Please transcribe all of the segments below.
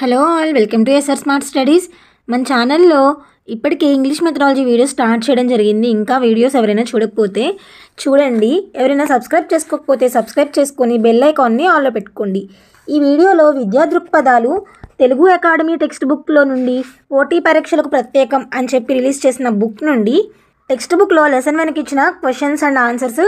Hello all, welcome to SR smart studies. మన ఛానల్లో ఇప్పటికే ఇంగ్లీష్ మెథడాలజీ వీడియోస్ స్టార్ట్ చేయడం జరిగింది. ఇంకా వీడియోస్ ఎవరైనా చూడకపోతే చూడండి. ఎవరైనా సబ్స్క్రైబ్ చేసుకోకపోతే సబ్స్క్రైబ్ చేసుకొని బెల్ ఐకాన్ని ఆన్లో పెట్టుకోండి. ఈ వీడియోలో విద్యా దృక్పథాలు తెలుగు అకాడమీ టెక్స్ట్ బుక్లో నుండి పోటీ పరీక్షలకు ప్రత్యేకం అని చెప్పి రిలీజ్ చేసిన బుక్ నుండి టెక్స్ట్ బుక్లో లెసన్ వెనక్కి ఇచ్చిన క్వశ్చన్స్ అండ్ ఆన్సర్స్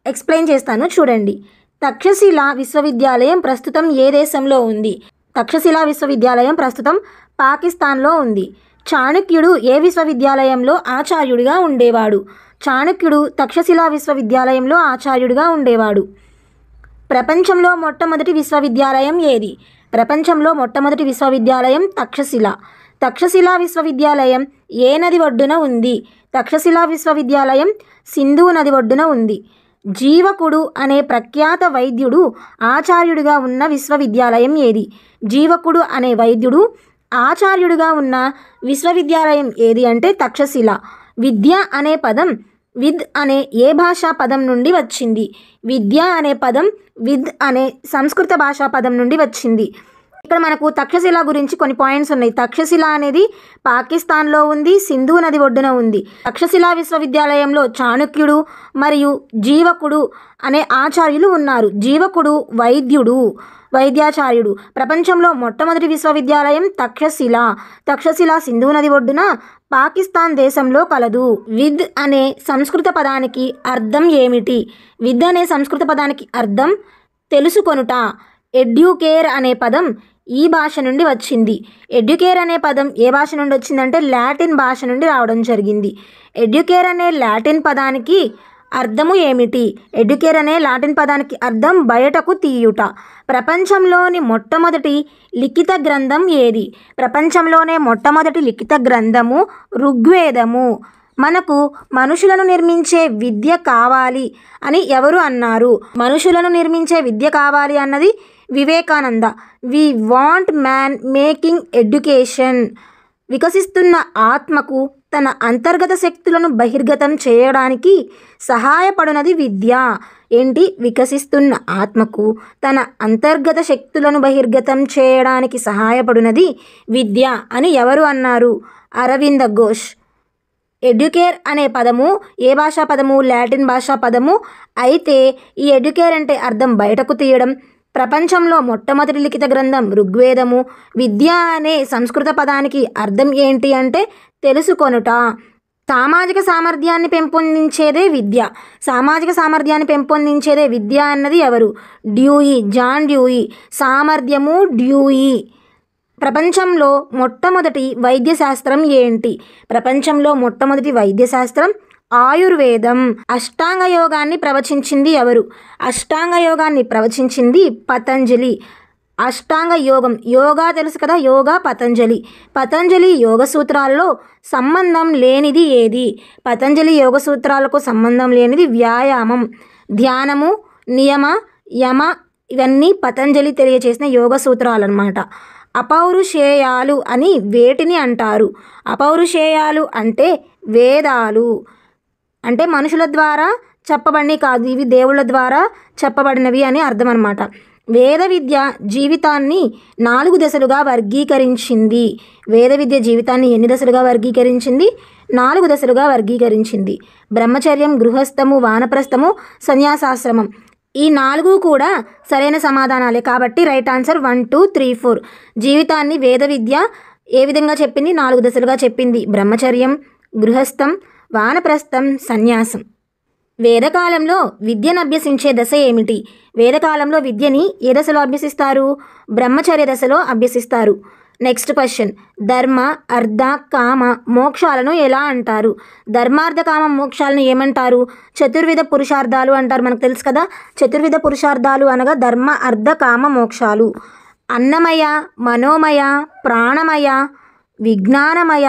ఎక్స్ప్లెయిన్ చేస్తాను. చూడండి. తక్షశిల విశ్వవిద్యాలయం ప్రస్తుతం ఏ దేశంలో ఉంది? తక్షశిల విశ్వవిద్యాలయం ప్రస్తుతం పాకిస్తాన్లో ఉంది. చాణక్యుడు ఏ విశ్వవిద్యాలయంలో ఆచార్యుడిగా ఉండేవాడు? చాణక్యుడు తక్షశిల విశ్వవిద్యాలయంలో ఆచార్యుడిగా ఉండేవాడు. ప్రపంచంలో మొట్టమొదటి విశ్వవిద్యాలయం ఏది? ప్రపంచంలో మొట్టమొదటి విశ్వవిద్యాలయం తక్షశిల. తక్షశిల విశ్వవిద్యాలయం ఏ నది ఒడ్డున ఉంది? తక్షశిల విశ్వవిద్యాలయం సింధు నది ఒడ్డున ఉంది. జీవకుడు అనే ప్రఖ్యాత వైద్యుడు ఆచార్యుడిగా ఉన్న విశ్వవిద్యాలయం ఏది? జీవకుడు అనే వైద్యుడు ఆచార్యుడిగా ఉన్న విశ్వవిద్యాలయం ఏది అంటే తక్షశిల. విద్య అనే పదం విద్ అనే ఏ భాషా పదం నుండి వచ్చింది? విద్య అనే పదం విద్ అనే సంస్కృత భాషా పదం నుండి వచ్చింది. ఇక్కడ మనకు తక్షశిల గురించి కొన్ని పాయింట్స్ ఉన్నాయి. తక్షశిల అనేది పాకిస్తాన్లో ఉంది, సింధు నది ఒడ్డున ఉంది. తక్షశిల విశ్వవిద్యాలయంలో చాణక్యుడు మరియు జీవకుడు అనే ఆచార్యులు ఉన్నారు. జీవకుడు వైద్యాచార్యుడు. ప్రపంచంలో మొట్టమొదటి విశ్వవిద్యాలయం తక్షశిల. తక్షశిల సింధు నది ఒడ్డున పాకిస్తాన్ దేశంలో కలదు. విద్ అనే సంస్కృత పదానికి అర్థం ఏమిటి? విద్ అనే సంస్కృత పదానికి అర్థం తెలుసుకొనుట. ఎడ్యుకేర్ అనే పదం ఈ భాష నుండి వచ్చింది. ఎడ్యుకేర్ అనే పదం ఏ భాష నుండి వచ్చిందంటే లాటిన్ భాష నుండి రావడం జరిగింది. ఎడ్యుకేర్ అనే లాటిన్ పదానికి అర్థము ఏమిటి? ఎడ్యుకేర్ అనే లాటిన్ పదానికి అర్థం బయటకు తీయుట. ప్రపంచంలోని మొట్టమొదటి లిఖిత గ్రంథం ఏది? ప్రపంచంలోనే మొట్టమొదటి లిఖిత గ్రంథము ఋగ్వేదము. మనకు మనుషులను నిర్మించే విద్య కావాలి అని ఎవరు అన్నారు? మనుషులను నిర్మించే విద్య కావాలి అన్నది Vivekananda. We want man making education. వికసిస్తున్న ఆత్మకు తన అంతర్గత శక్తులను బహిర్గతం చేయడానికి సహాయపడునది విద్య. ఏంటి? వికసిస్తున్న ఆత్మకు తన అంతర్గత శక్తులను బహిర్గతం చేయడానికి సహాయపడునది విద్య అని ఎవరు అన్నారు? అరవింద ఘోష్. ఎడ్యుకేర్ అనే పదము ఏ భాషా పదము? లాటిన్ భాషా పదము. అయితే ఈ ఎడ్యుకేర్ అంటే అర్థం బయటకు తీయడం. ప్రపంచంలో మొట్టమొదటి లిఖిత గ్రంథం ఋగ్వేదము. విద్య అనే సంస్కృత పదానికి అర్థం ఏంటి అంటే తెలుసుకొనుట. సామాజిక సామర్థ్యాన్ని పెంపొందించేదే విద్య. సామాజిక సామర్థ్యాన్ని పెంపొందించేదే విద్య అన్నది ఎవరు? Dewey, John Dewey. సామర్థ్యము డ్యూయి. ప్రపంచంలో మొట్టమొదటి వైద్యశాస్త్రం ఏంటి? ప్రపంచంలో మొట్టమొదటి వైద్యశాస్త్రం ఆయుర్వేదం. అష్టాంగ యోగాన్ని ప్రవచించింది ఎవరు? అష్టాంగ యోగాన్ని ప్రవచించింది పతంజలి. అష్టాంగ యోగం, యోగా తెలుసు కదా, యోగా పతంజలి. పతంజలి యోగ సూత్రాల్లో సంబంధం లేనిది ఏది? పతంజలి యోగ సూత్రాలకు సంబంధం లేనిది వ్యాయామం. ధ్యానము, నియమ, యమ ఇవన్నీ పతంజలి తెలియచేసిన యోగ సూత్రాలు అన్నమాట. అపౌరుషేయాలు అని వేటిని అంటారు? అపౌరుషేయాలు అంటే వేదాలు. అంటే మనుషుల ద్వారా చెప్పబడినవి కాదు, ఇవి దేవుళ్ళ ద్వారా చెప్పబడినవి అని అర్థం అన్నమాట. వేద విద్య జీవితాన్ని 4 దశలుగా వర్గీకరించింది. వేద విద్య జీవితాన్ని ఎన్ని దశలుగా వర్గీకరించింది? 4 దశలుగా వర్గీకరించింది. బ్రహ్మచర్యం, గృహస్థము, వానప్రస్థము, సన్యాసాశ్రమం. ఈ 4 కూడా సరైన సమాధానాలే కాబట్టి రైట్ ఆన్సర్ 1, 2, 3, 4. జీవితాన్ని వేద విద్య ఏ విధంగా చెప్పింది? 4 దశలుగా చెప్పింది. బ్రహ్మచర్యం, గృహస్థం, వానప్రస్థం, సన్యాసం. వేదకాలంలో విద్యను అభ్యసించే దశ ఏమిటి? వేదకాలంలో విద్యని ఏ దశలో అభ్యసిస్తారు? బ్రహ్మచర్య దశలో అభ్యసిస్తారు. Next question. ధర్మ, అర్థ, కామ, మోక్షాలను ఎలా అంటారు? ధర్మార్థ, కామ, మోక్షాలను ఏమంటారు? చతుర్విధ పురుషార్థాలు అంటారు. మనకు తెలుసు కదా, చతుర్విధ పురుషార్థాలు అనగా ధర్మ, అర్థ, కామ, మోక్షాలు. అన్నమయ, మనోమయ, ప్రాణమయ, విజ్ఞానమయ,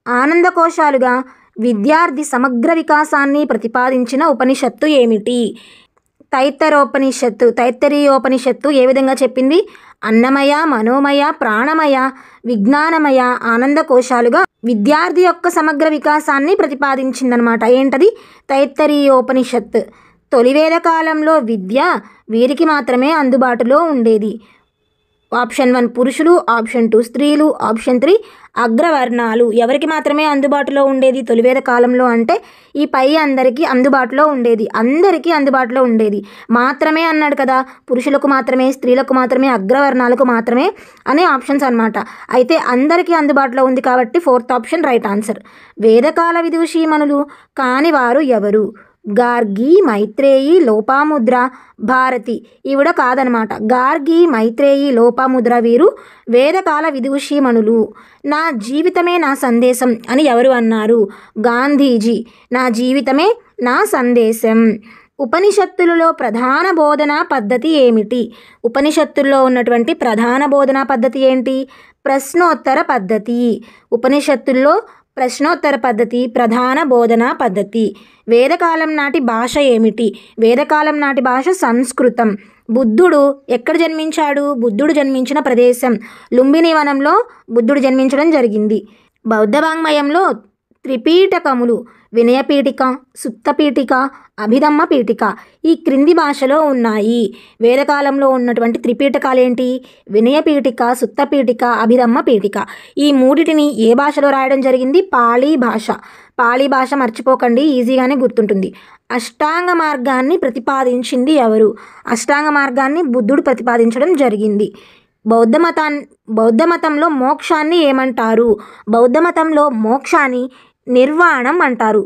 ఆనందకోశాలుగా విద్యార్థి సమగ్ర వికాసాన్ని ప్రతిపాదించిన ఉపనిషత్తు ఏమిటి? తైత్తరీయోపనిషత్తు ఏ విధంగా చెప్పింది? అన్నమయ, మనోమయ, ప్రాణమయ, విజ్ఞానమయ, ఆనందకోశాలుగా విద్యార్థి యొక్క సమగ్ర వికాసాన్ని ప్రతిపాదించిందనమాట. ఏంటది? తైత్తరీయోపనిషత్. తొలివేద కాలంలో విద్య వీరికి మాత్రమే అందుబాటులో ఉండేది. ఆప్షన్ 1 పురుషులు, ఆప్షన్ 2 స్త్రీలు, ఆప్షన్ 3 అగ్రవర్ణాలు. ఎవరికి మాత్రమే అందుబాటులో ఉండేది తొలివేద కాలంలో అంటే ఈ పై అందరికీ అందుబాటులో ఉండేది. అందరికీ అందుబాటులో ఉండేది. మాత్రమే అన్నాడు కదా, పురుషులకు మాత్రమే, స్త్రీలకు మాత్రమే, అగ్రవర్ణాలకు మాత్రమే అనే ఆప్షన్స్ అన్నమాట. అయితే అందరికీ అందుబాటులో ఉంది కాబట్టి 4th ఆప్షన్ రైట్ ఆన్సర్. వేదకాల విదూషీమణులు కాని వారు ఎవరు? గార్గి, మైత్రేయి, లోపాముద్ర, భారతి. ఈవిడ కాదనమాట. గార్గి, మైత్రేయి, లోపాముద్ర వీరు వేదకాల విదూషీమణులు. నా జీవితమే నా సందేశం అని ఎవరు అన్నారు? గాంధీజీ. నా జీవితమే నా సందేశం. ఉపనిషత్తులలో ప్రధాన బోధనా పద్ధతి ఏమిటి? ఉపనిషత్తుల్లో ఉన్నటువంటి ప్రధాన బోధనా పద్ధతి ఏంటి? ప్రశ్నోత్తర పద్ధతి. ఉపనిషత్తుల్లో ప్రశ్నోత్తర పద్ధతి ప్రధాన బోధనా పద్ధతి. వేదకాలం నాటి భాష ఏమిటి? వేదకాలం నాటి భాష సంస్కృతం. బుద్ధుడు ఎక్కడ జన్మించాడు? బుద్ధుడు జన్మించిన ప్రదేశం లుంబిని వనంలో బుద్ధుడు జన్మించడం జరిగింది. బౌద్ధ వాంగ్మయంలో త్రిపీఠకములు వినయపీఠిక, సుత్తపీఠిక, అభిధమ్మ పీఠిక ఈ క్రింది భాషలో ఉన్నాయి. వేదకాలంలో ఉన్నటువంటి త్రిపీఠకాలేంటి? వినయపీఠిక, సుత్తపీఠిక, అభిధమ్మ పీఠిక. ఈ మూడిటిని ఏ భాషలో రాయడం జరిగింది? పాళీ భాష. పాళీ భాష మర్చిపోకండి, ఈజీగానే గుర్తుంటుంది. అష్టాంగ మార్గాన్ని ప్రతిపాదించింది ఎవరు? అష్టాంగ మార్గాన్ని బుద్ధుడు ప్రతిపాదించడం జరిగింది. బౌద్ధ మతంలో మోక్షాన్ని ఏమంటారు? బౌద్ధ మతంలో మోక్షాన్ని నిర్వాణం అంటారు.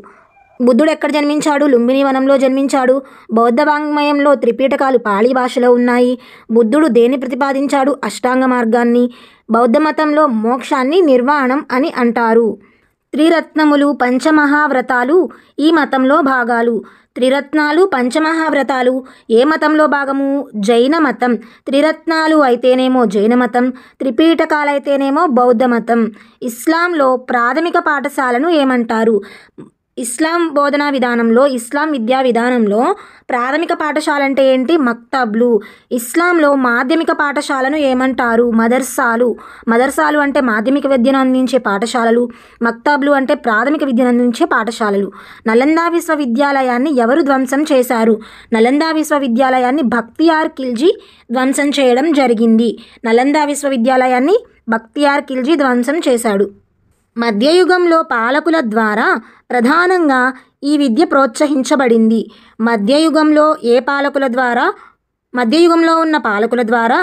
బుద్ధుడు ఎక్కడ జన్మించాడు? లుంబిని వనంలో జన్మించాడు. బౌద్ధ వాంగ్మయంలో త్రిపీఠకాలు పాళీ భాషలో ఉన్నాయి. బుద్ధుడు దేన్ని ప్రతిపాదించాడు? అష్టాంగ మార్గాన్ని. బౌద్ధ మతంలో మోక్షాన్ని నిర్వాణం అని అంటారు. త్రిరత్నములు, పంచమహావ్రతాలు ఈ మతంలో భాగాలు. త్రిరత్నాలు, పంచమహావ్రతాలు ఏ మతంలో భాగము? జైన మతం. త్రిరత్నాలు అయితేనేమో జైన మతం, త్రిపీఠకాలైతేనేమో బౌద్ధ మతం. ఇస్లాంలో ప్రాథమిక పాఠశాలను ఏమంటారు? ఇస్లాం బోధనా విధానంలో, ఇస్లాం విద్యా విధానంలో ప్రాథమిక పాఠశాల అంటే ఏంటి? మక్తబ్లు. ఇస్లాంలో మాధ్యమిక పాఠశాలను ఏమంటారు? మదర్సాలు. మదర్సాలు అంటే మాధ్యమిక విద్యను అందించే పాఠశాలలు, మక్తబ్లు అంటే ప్రాథమిక విద్యను అందించే పాఠశాలలు. నలందా విశ్వవిద్యాలయాన్ని ఎవరు ధ్వంసం చేశారు? నలందా విశ్వవిద్యాలయాన్ని బఖ్తియార్ ఖిల్జీ ధ్వంసం చేయడం జరిగింది. నలందా విశ్వవిద్యాలయాన్ని బఖ్తియార్ ఖిల్జీ ధ్వంసం చేశాడు. మధ్యయుగంలో పాలకుల ద్వారా ప్రధానంగా ఈ విద్య ప్రోత్సహించబడింది. మధ్యయుగంలో ఉన్న పాలకుల ద్వారా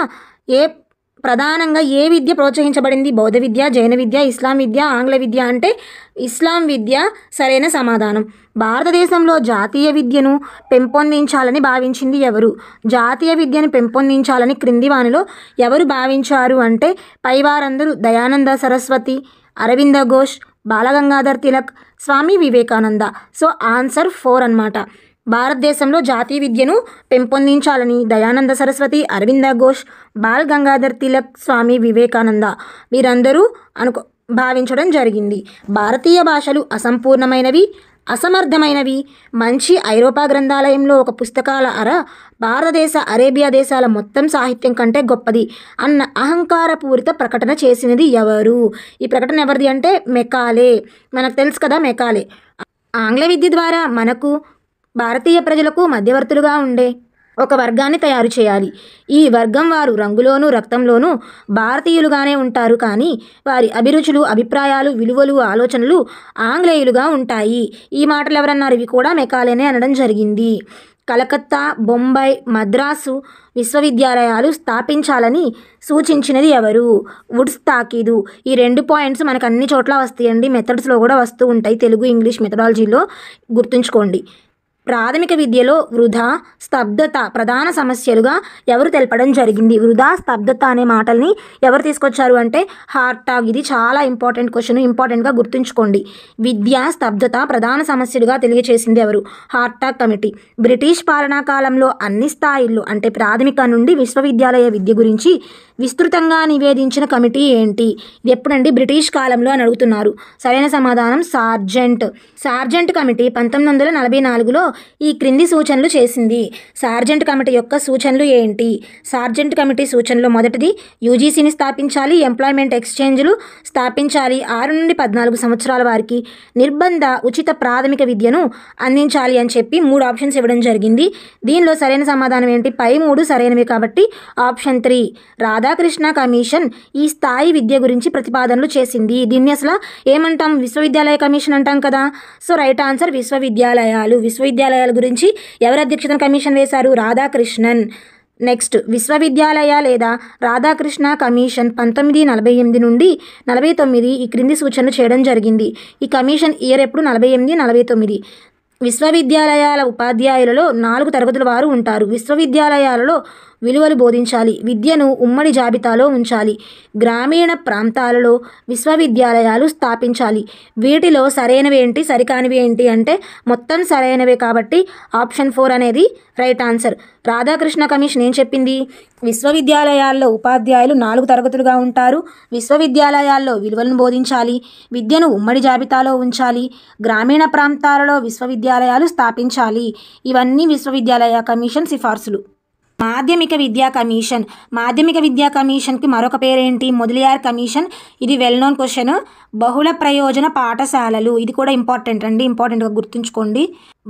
ప్రధానంగా ఏ విద్య ప్రోత్సహించబడింది? బౌద్ధ విద్య, జైన విద్య, ఇస్లాం విద్య, ఆంగ్ల విద్య అంటే ఇస్లాం విద్య సరైన సమాధానం. భారతదేశంలో జాతీయ విద్యను పెంపొందించాలని భావించింది ఎవరు? జాతీయ విద్యను పెంపొందించాలని క్రింది వానిలో ఎవరు భావించారు అంటే పైవారందరూ దయానంద సరస్వతి, అరవింద ఘోష్, బాలగంగాధర్ తిలక్, స్వామి వివేకానంద. సో ఆన్సర్ 4 అన్నమాట. భారతదేశంలో జాతీయ విద్యను పెంపొందించాలని దయానంద సరస్వతి, అరవింద ఘోష్, బాల్ గంగాధర్ తిలక్, స్వామి వివేకానంద వీరందరూ భావించడం జరిగింది. భారతీయ భాషలు అసంపూర్ణమైనవి, అసమర్థమైనవి. మంచి ఐరోపా గ్రంథాలయంలో ఒక పుస్తకాల భారతదేశ, అరేబియా దేశాల మొత్తం సాహిత్యం కంటే గొప్పది అన్న అహంకారపూరిత ప్రకటన చేసినది ఎవరు? ఈ ప్రకటన ఎవరిది అంటే మెకాలే. మనకు తెలుసు కదా మెకాలే. ఆంగ్ల విద్య ద్వారా మనకు భారతీయ ప్రజలకు మధ్యవర్తులుగా ఉండే ఒక వర్గాన్ని తయారు చేయాలి. ఈ వర్గం వారు రంగులోనూ రక్తంలోనూ భారతీయులుగానే ఉంటారు, కానీ వారి అభిరుచులు, అభిప్రాయాలు, విలువలు, ఆలోచనలు ఆంగ్లేయులుగా ఉంటాయి. ఈ మాటలు ఎవరన్నారు? ఇవి కూడా మెకాలేనే అనడం జరిగింది. కలకత్తా, బొంబాయి, మద్రాసు విశ్వవిద్యాలయాలు స్థాపించాలని సూచించినది ఎవరు? వుడ్స్ తాకీదు. ఈ 2 పాయింట్స్ మనకు అన్ని చోట్ల వస్తాయండి. మెథడ్స్లో కూడా వస్తూ ఉంటాయి. తెలుగు, ఇంగ్లీష్ మెథడాలజీలో గుర్తుంచుకోండి. ప్రాథమిక విద్యలో వృధా, స్తబ్దత ప్రధాన సమస్యలుగా ఎవరు తెలపడం జరిగింది? వృధా, స్తబ్దత అనే మాటల్ని ఎవరు తీసుకొచ్చారు అంటే హార్టాగ్. ఇది చాలా ఇంపార్టెంట్ క్వశ్చన్, ఇంపార్టెంట్గా గుర్తుంచుకోండి. విద్య, స్తబ్దత ప్రధాన సమస్యలుగా తెలియచేసింది ఎవరు? Hartog committee. బ్రిటిష్ పాలనా కాలంలో అన్ని స్థాయిల్లో అంటే ప్రాథమిక నుండి విశ్వవిద్యాలయ విద్య గురించి విస్తృతంగా నివేదించిన కమిటీ ఏంటి? ఇది ఎప్పుడండి? బ్రిటిష్ కాలంలో అని అడుగుతున్నారు. సరైన సమాధానం సార్జెంట్ కమిటీ 1944లో ఈ క్రింది సూచనలు చేసింది. సార్జెంట్ కమిటీ యొక్క సూచనలు ఏంటి? సార్జెంట్ కమిటీ సూచనలు మొదటిది యూజీసీని స్థాపించాలి, ఎంప్లాయ్మెంట్ ఎక్స్చేంజ్లు స్థాపించాలి, 6 నుండి 14 సంవత్సరాల వారికి నిర్బంధ ఉచిత ప్రాథమిక విద్యను అందించాలి అని చెప్పి 3 ఆప్షన్స్ ఇవ్వడం జరిగింది. దీనిలో సరైన సమాధానం ఏంటి? పై 3 సరైనవి కాబట్టి ఆప్షన్ 3 రాధాకృష్ణ కమిషన్ ఈ స్థాయి విద్య గురించి ప్రతిపాదనలు చేసింది. దీన్ని అసలు ఏమంటాం? విశ్వవిద్యాలయ కమిషన్ అంటాం కదా. సో రైట్ ఆన్సర్ విశ్వవిద్యాలయాలు. విశ్వవిద్యాలయాల గురించి ఎవరు అధ్యక్షతన కమిషన్ వేశారు? రాధాకృష్ణన్. నెక్స్ట్ విశ్వవిద్యాలయ లేదా రాధాకృష్ణ కమిషన్ 1948 నుండి 49 ఈ క్రింది సూచనలు చేయడం జరిగింది. ఈ కమిషన్ ఇయర్ ఎప్పుడు? 48, 49. విశ్వవిద్యాలయాల ఉపాధ్యాయులలో 4 తరగతుల వారు ఉంటారు. విశ్వవిద్యాలయాలలో విలువలు బోధించాలి, విద్యను ఉమ్మడి జాబితాలో ఉంచాలి, గ్రామీణ ప్రాంతాలలో విశ్వవిద్యాలయాలు స్థాపించాలి. వీటిలో సరైనవి ఏంటి, సరికానివి ఏంటి అంటే మొత్తం సరైనవే కాబట్టి ఆప్షన్ 4 అనేది రైట్ ఆన్సర్. రాధాకృష్ణ కమిషన్ ఏం చెప్పింది? విశ్వవిద్యాలయాల్లో ఉపాధ్యాయులు 4 తరగతులుగా ఉంటారు, విశ్వవిద్యాలయాల్లో విలువలను బోధించాలి, విద్యను ఉమ్మడి జాబితాలో ఉంచాలి, గ్రామీణ ప్రాంతాలలో విశ్వవిద్యాలయాలు స్థాపించాలి. ఇవన్నీ విశ్వవిద్యాలయ కమిషన్ సిఫార్సులు. మాధ్యమిక విద్యా కమిషన్. మాధ్యమిక విద్యా కమిషన్కి మరొక పేరేంటి? మొదలియార్ కమిషన్. ఇది వెల్ నోన్ క్వశ్చన్. బహుళ ప్రయోజన పాఠశాలలు, ఇది కూడా ఇంపార్టెంట్ అండి, ఇంపార్టెంట్గా గుర్తుంచుకోండి.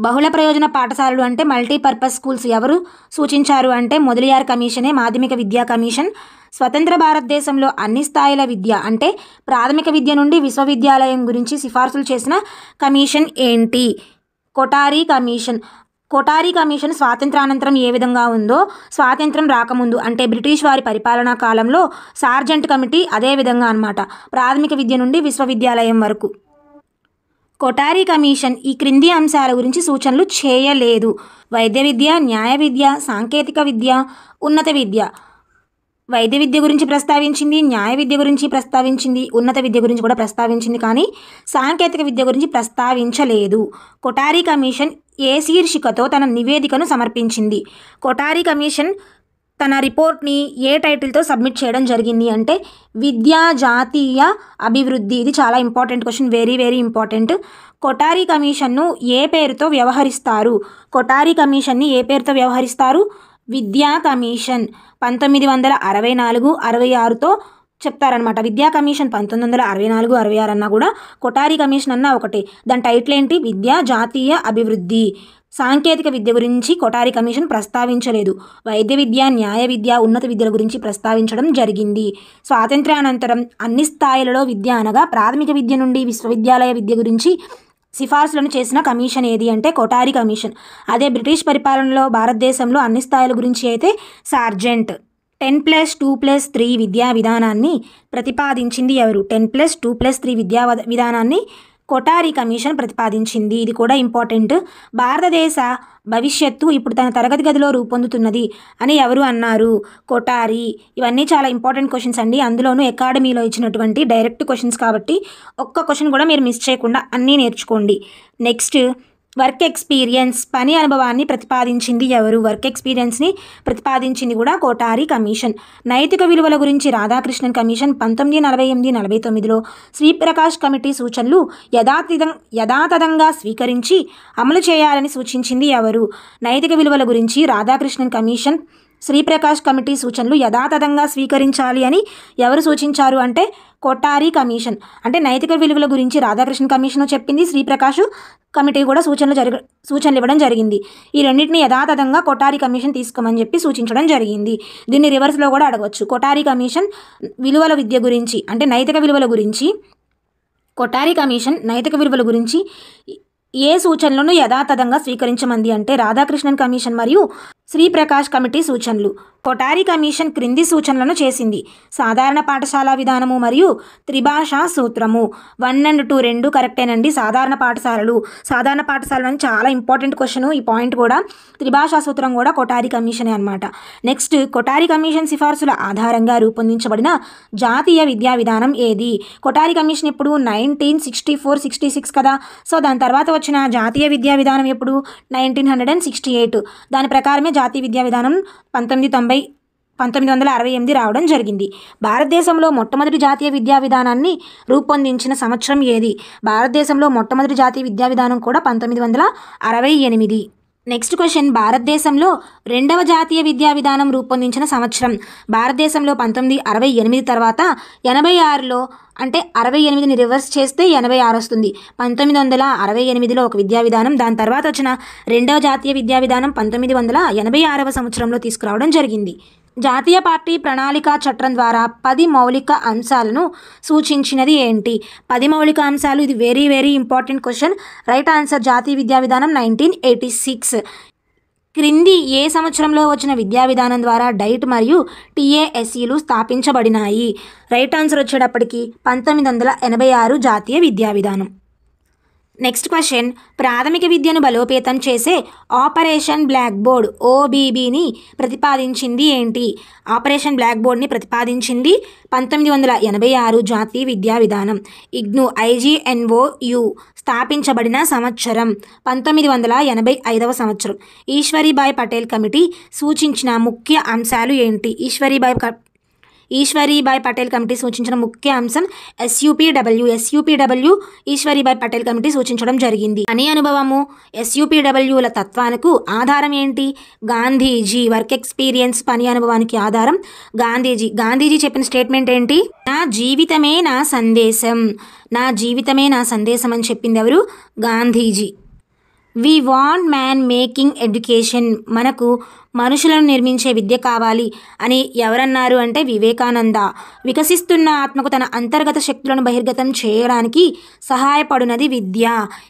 బహుళ ప్రయోజన పాఠశాలలు అంటే మల్టీపర్పస్ స్కూల్స్ ఎవరు సూచించారు అంటే మొదలియార్ కమిషనే మాధ్యమిక విద్యా కమిషన్. స్వతంత్ర భారతదేశంలో అన్ని స్థాయిల విద్య అంటే ప్రాథమిక విద్య నుండి విశ్వవిద్యాలయం గురించి సిఫార్సులు చేసిన కమిషన్ ఏంటి? కొఠారి కమిషన్. కొఠారి కమిషన్ స్వాతంత్రానంతరం ఏ విధంగా ఉందో స్వాతంత్రం రాకముందు అంటే బ్రిటిష్ వారి పరిపాలనా కాలంలో సార్జెంట్ కమిటీ అదే విధంగా అన్నమాట, ప్రాథమిక విద్య నుండి విశ్వవిద్యాలయం వరకు. కొఠారి కమిషన్ ఈ క్రింది అంశాల గురించి సూచనలు చేయలేదు. వైద్య విద్య, న్యాయ విద్య, సాంకేతిక విద్య, ఉన్నత విద్య. వైద్య విద్య గురించి ప్రస్తావించింది, న్యాయ విద్య గురించి ప్రస్తావించింది, ఉన్నత విద్య గురించి కూడా ప్రస్తావించింది, కానీ సాంకేతిక విద్య గురించి ప్రస్తావించలేదు. కొఠారి కమిషన్ ఏ శీర్షికతో తన నివేదికను సమర్పించింది? కొఠారి కమిషన్ తన రిపోర్ట్ని ఏ టైటిల్తో సబ్మిట్ చేయడం జరిగింది అంటే విద్యా జాతీయ అభివృద్ధి. ఇది చాలా important question, very very important. Kothari కమిషన్ను ఏ పేరుతో వ్యవహరిస్తారు? కొఠారి కమిషన్ని ఏ పేరుతో వ్యవహరిస్తారు? విద్యా కమిషన్. 1964, 66తో చెప్తారనమాట. విద్యా కమిషన్ 1964, 66 అన్నా కూడా కొఠారి కమిషన్ అన్నా ఒకటే. దాని టైటిల్ ఏంటి? విద్యా జాతీయ అభివృద్ధి. సాంకేతిక విద్య గురించి కొఠారి కమిషన్ ప్రస్తావించలేదు. వైద్య విద్య, న్యాయ విద్య, ఉన్నత విద్యల గురించి ప్రస్తావించడం జరిగింది. స్వాతంత్ర్యానంతరం అన్ని స్థాయిలలో విద్య అనగా ప్రాథమిక విద్య నుండి విశ్వవిద్యాలయ విద్య గురించి సిఫార్సులను చేసిన కమిషన్ ఏది అంటే కొఠారి కమిషన్. అదే బ్రిటిష్ పరిపాలనలో భారతదేశంలో అన్ని స్థాయిల గురించి అయితే సార్జెంట్. 10+2+3 విద్యా విధానాన్ని ప్రతిపాదించింది ఎవరు? 10+2+3 విద్యా విధానాన్ని కొఠారి కమిషన్ ప్రతిపాదించింది. ఇది కూడా ఇంపార్టెంట్. భారతదేశ భవిష్యత్తు ఇప్పుడు తన తరగతి గదిలో రూపొందుతున్నది అని ఎవరు అన్నారు? కొఠారి. ఇవన్నీ చాలా ఇంపార్టెంట్ క్వశ్చన్స్ అండి, అందులోనూ అకాడమీలో ఇచ్చినటువంటి డైరెక్ట్ క్వశ్చన్స్ కాబట్టి ఒక్క క్వశ్చన్ కూడా మీరు మిస్ చేయకుండా అన్నీ నేర్చుకోండి. నెక్స్ట్ వర్క్ ఎక్స్పీరియన్స్, పని అనుభవాన్ని ప్రతిపాదించింది ఎవరు? వర్క్ ఎక్స్పీరియన్స్ని ప్రతిపాదించింది కూడా కొఠారి కమిషన్. నైతిక విలువల గురించి రాధాకృష్ణన్ కమిషన్ 1948, 49లో శ్రీప్రకాష్ కమిటీ సూచనలు యథాతథంగా స్వీకరించి అమలు చేయాలని సూచించింది ఎవరు? నైతిక విలువల గురించి రాధాకృష్ణన్ కమిషన్ శ్రీప్రకాష్ కమిటీ సూచనలు యథాతథంగా స్వీకరించాలి అని ఎవరు సూచించారు అంటే కొఠారి కమిషన్. అంటే నైతిక విలువల గురించి రాధాకృష్ణ కమిషన్ చెప్పింది, శ్రీప్రకాష్ కమిటీ కూడా సూచనలు ఇవ్వడం జరిగింది. ఈ రెండింటిని యథాతథంగా కొఠారి కమిషన్ తీసుకోమని చెప్పి సూచించడం జరిగింది. దీన్ని రివర్స్లో కూడా అడగవచ్చు. కొఠారి కమిషన్ విలువల విద్య గురించి అంటే నైతిక విలువల గురించి, కొఠారి కమిషన్ నైతిక విలువల గురించి ఏ సూచనలను యథాతథంగా స్వీకరించమంది అంటే రాధాకృష్ణన్ కమిషన్ మరియు శ్రీప్రకాష్ కమిటీ సూచనలు. కొఠారి కమిషన్ క్రింది సూచనలను చేసింది. సాధారణ పాఠశాల విధానము మరియు త్రిభాషా సూత్రము. 1 and 2 రెండు కరెక్టేనండి. సాధారణ పాఠశాలలు అని చాలా ఇంపార్టెంట్ క్వశ్చన్. ఈ పాయింట్ కూడా త్రిభాషా సూత్రం కూడా కొఠారి కమిషనే అనమాట. నెక్స్ట్ కొఠారి కమిషన్ సిఫార్సుల ఆధారంగా రూపొందించబడిన జాతీయ విద్యా విధానం ఏది? కొఠారి కమిషన్ ఇప్పుడు 1964, 66 కదా. సో దాని తర్వాత వచ్చిన జాతీయ విద్యా విధానం ఎప్పుడు? 1968. దాని ప్రకారమే జాతీయ విద్యా విధానం 1968 రావడం జరిగింది. భారతదేశంలో మొట్టమొదటి జాతీయ విద్యా విధానాన్ని రూపొందించిన సంవత్సరం ఏది? భారతదేశంలో మొట్టమొదటి జాతీయ విద్యా విధానం కూడా 1968. నెక్స్ట్ క్వశ్చన్, భారతదేశంలో రెండవ జాతీయ విద్యా విధానం రూపొందించిన సంవత్సరం. భారతదేశంలో 1968 తర్వాత 86లో, అంటే 68ని రివర్స్ చేస్తే 86 వస్తుంది. 1968లో ఒక విద్యా విధానం, దాని తర్వాత వచ్చిన రెండవ జాతీయ విద్యా విధానం 1986వ సంవత్సరంలో తీసుకురావడం జరిగింది. జాతీయ పార్టీ ప్రణాళికా చట్టం ద్వారా 10 మౌలిక అంశాలను సూచించినది ఏంటి? 10 మౌలిక అంశాలు, ఇది very very important question. Right answer జాతీయ విద్యా విధానం 1986. క్రింది ఏ సంవత్సరంలో వచ్చిన విద్యా విధానం ద్వారా డైట్ మరియు టీఏఎస్ఈలు స్థాపించబడినాయి? రైట్ ఆన్సర్ వచ్చేటప్పటికి 1986 జాతీయ విద్యా విధానం. నెక్స్ట్ క్వశ్చన్, ప్రాథమిక విద్యను బలోపేతం చేసే ఆపరేషన్ బ్లాక్ బోర్డ్ ఓబీబీని ప్రతిపాదించింది ఏంటి? ఆపరేషన్ బ్లాక్ బోర్డ్ని ప్రతిపాదించింది 1986 జాతీయ విద్యా విధానం. ఇగ్ను IGNOU స్థాపించబడిన సంవత్సరం 1985వ సంవత్సరం. ఈశ్వరీబాయి పటేల్ కమిటీ సూచించిన ముఖ్య అంశాలు ఏంటి? ఈశ్వరీబాయి పటేల్ కమిటీ సూచించిన ముఖ్య అంశం SUPW. ఈశ్వరీబాయి పటేల్ కమిటీ సూచించడం జరిగింది. పని అనుభవము, SUPWల తత్వానికి ఆధారం ఏంటి? గాంధీజీ. వర్క్ ఎక్స్పీరియన్స్ పని అనుభవానికి ఆధారం గాంధీజీ చెప్పిన స్టేట్మెంట్ ఏంటి? నా జీవితమే నా సందేశం. నా జీవితమే నా సందేశం అని చెప్పింది ఎవరు? Gandhiji. We want man making education. మనకు మనుషులను నిర్మించే విద్య కావాలి అని ఎవరన్నారు అంటే వివేకానంద. వికసిస్తున్న ఆత్మకు తన అంతర్గత శక్తులను బహిర్గతం చేయడానికి సహాయపడునది విద్య.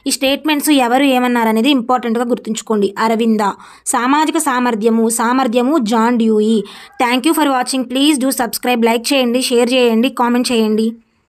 ఈ స్టేట్మెంట్స్ ఎవరు ఏమన్నారనేది ఇంపార్టెంట్గా గుర్తుంచుకోండి. అరవింద. సామాజిక సామర్థ్యము John Dewey. Thank you for watching. Please do subscribe. Like చేయండి, షేర్ చేయండి, కామెంట్ చేయండి.